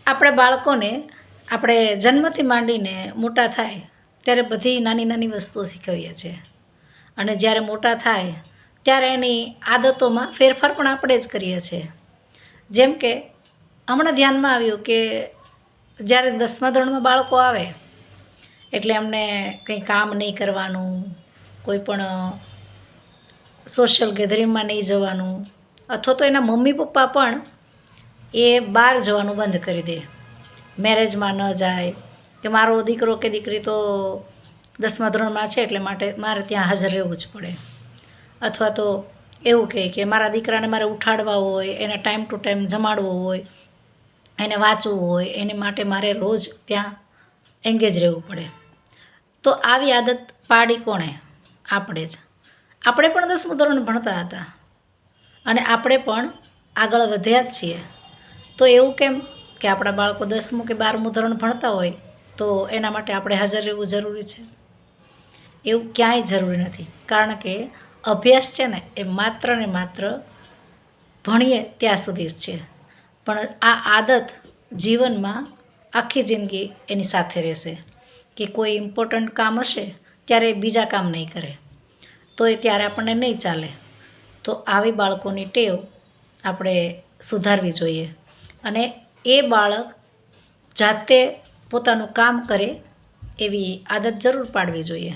આપણે બાળકોને આપણે જન્મથી માંડીને મોટા થાય ત્યારે બધી નાની નાની વસ્તુઓ શીખવીએ છીએ અને જ્યારે મોટા થાય ત્યારે એની આદતોમાં ફેરફાર પણ આપણે જ કરીએ છીએ. જેમ કે હમણાં ધ્યાનમાં આવ્યું કે જ્યારે 10મા ધોરણમાં બાળકો આવે એટલે એમને કંઈ કામ નહીં કરવાનું, કોઈ પણ સોશિયલ ગેધરિંગમાં નહીં જવાનું, અથવા તો એના મમ્મી પપ્પા પણ એ બહાર જવાનું બંધ કરી દે, મેરેજમાં ન જાય કે મારો દીકરો કે દીકરી તો 10મા ધોરણમાં છે એટલે મારે ત્યાં હાજર રહેવું જ પડે, અથવા તો એવું કહે કે મારા દીકરાને મારે ઉઠાડવા હોય, એને ટાઈમ ટુ ટાઈમ જમાડવો હોય, એને વાંચવું હોય, એને માટે મારે રોજ ત્યાં એંગેજ રહેવું પડે. તો આવી આદત પાડી કોણે? આપણે જ. આપણે પણ 10મું ધોરણ ભણતા હતા અને આપણે પણ આગળ વધ્યા જ છીએ. તો એવું કેમ કે આપણા બાળકો 10મું કે 12મું ધોરણ ભણતા હોય તો એના માટે આપણે હાજર રહેવું જરૂરી છે? એવું ક્યાંય જરૂરી નથી. કારણ કે અભ્યાસ છે ને એ માત્ર ને માત્ર ભણીએ ત્યાં સુધી જ છે, પણ આ આદત જીવનમાં આખી જિંદગી એની સાથે રહેશે. કે કોઈ ઇમ્પોર્ટન્ટ કામ હશે ત્યારે એ બીજા કામ નહીં કરે તો એ ત્યારે આપણને નહીં ચાલે. તો આવી બાળકોની ટેવ આપણે સુધારવી જોઈએ અને એ બાળક જાતે પોતાનું કામ કરે એવી આદત જરૂર પાડવી જોઈએ.